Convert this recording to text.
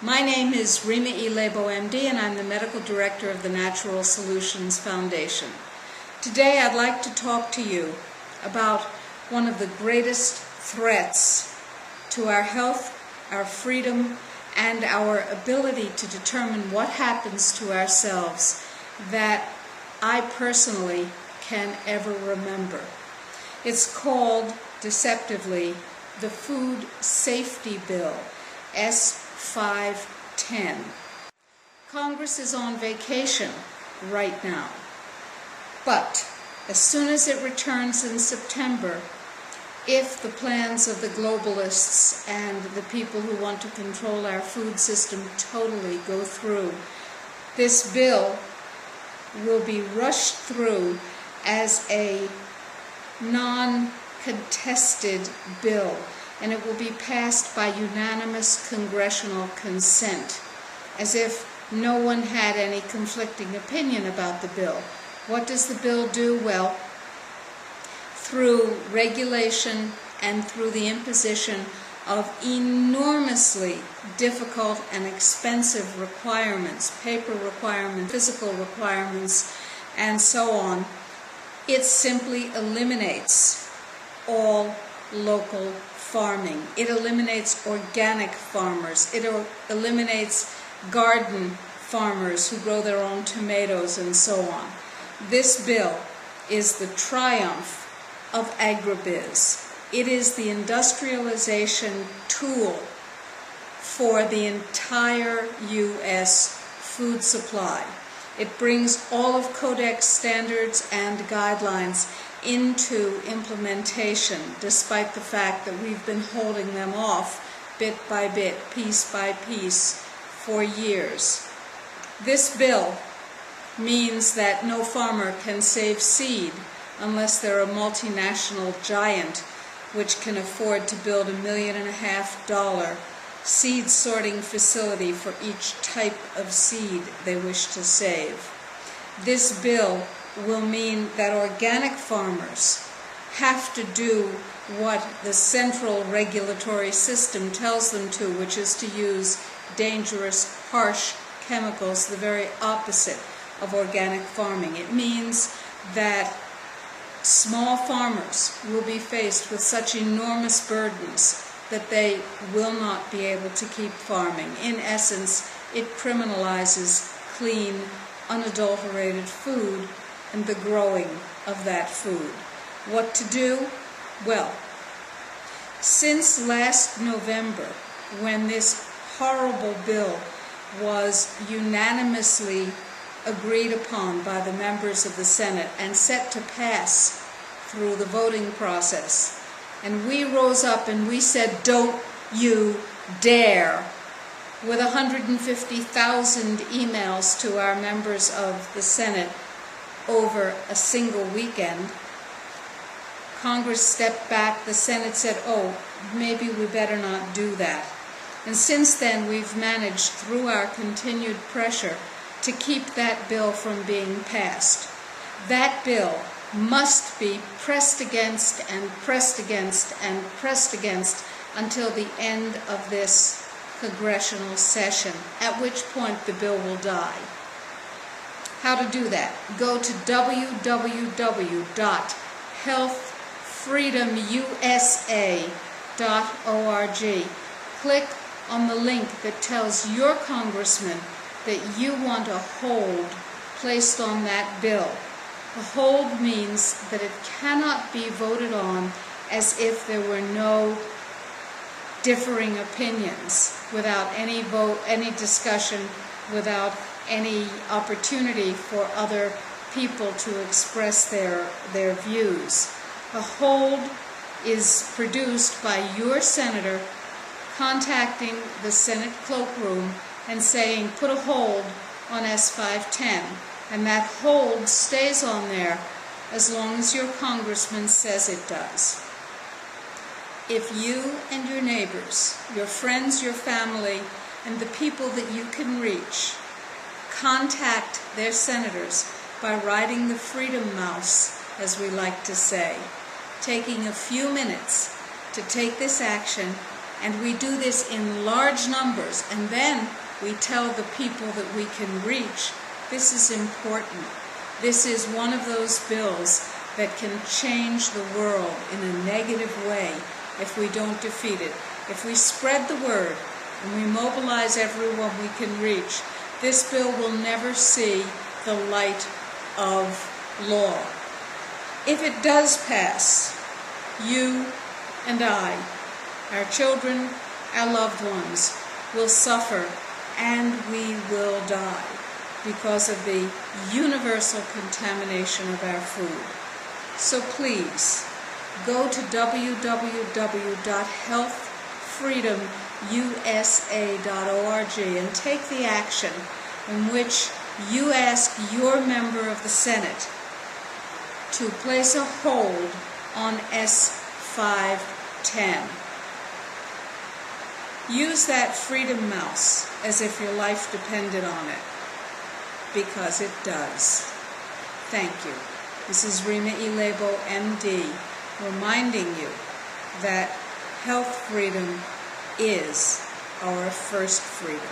My name is Rima E. Lebo, MD, and I'm the Medical Director of the Natural Solutions Foundation. Today I'd like to talk to you about one of the greatest threats to our health, our freedom, and our ability to determine what happens to ourselves that I personally can ever remember. It's called, deceptively, the Food Safety Bill, S.510. Congress is on vacation right now, but as soon as it returns in September, if the plans of the globalists and the people who want to control our food system totally go through, this bill will be rushed through as a non-contested bill, and it will be passed by unanimous congressional consent, as if no one had any conflicting opinion about the bill. What does the bill do? Well, through regulation and through the imposition of enormously difficult and expensive requirements, paper requirements, physical requirements, and so on, it simply eliminates all local farming. It eliminates organic farmers. It eliminates garden farmers who grow their own tomatoes and so on. This bill is the triumph of agribiz. It is the industrialization tool for the entire U.S. food supply. It brings all of Codex standards and guidelines into implementation, despite the fact that we've been holding them off bit by bit, piece by piece, for years. This bill means that no farmer can save seed unless they're a multinational giant which can afford to build $1.5 million seed sorting facility for each type of seed they wish to save. This bill will mean that organic farmers have to do what the central regulatory system tells them to, which is to use dangerous, harsh chemicals, the very opposite of organic farming. It means that small farmers will be faced with such enormous burdens that they will not be able to keep farming. In essence, it criminalizes clean, unadulterated food and the growing of that food. What to do? Well, since last November, when this horrible bill was unanimously agreed upon by the members of the Senate and set to pass through the voting process, and we rose up and we said, "Don't you dare," with 150,000 emails to our members of the Senate over a single weekend. Congress stepped back. The Senate said, "Oh, maybe we better not do that." And since then, we've managed, through our continued pressure, to keep that bill from being passed. That bill must be pressed against and pressed against and pressed against until the end of this congressional session, at which point the bill will die. How to do that? Go to www.healthfreedomusa.org. Click on the link that tells your congressman that you want a hold placed on that bill. A hold means that it cannot be voted on as if there were no differing opinions, without any vote, any discussion, without any opportunity for other people to express their views. A hold is produced by your senator contacting the Senate cloakroom and saying, "Put a hold on S.510, and that hold stays on there as long as your congressman says it does. If you and your neighbors, your friends, your family, and the people that you can reach contact their senators by riding the freedom mouse, as we like to say, taking a few minutes to take this action And we do this in large numbers, and then we tell the people that we can reach, this is important. This is one of those bills that can change the world in a negative way if we don't defeat it. If we spread the word and we mobilize everyone we can reach, this bill will never see the light of law. If it does pass, you and I, our children, our loved ones, will suffer and we will die because of the universal contamination of our food. So please, go to www.healthfreedomusa.org and take the action in which you ask your member of the Senate to place a hold on S.510. Use that freedom mouse as if your life depended on it, because it does. Thank you. This is Rima Ilebo, MD, reminding you that health freedom is our first freedom.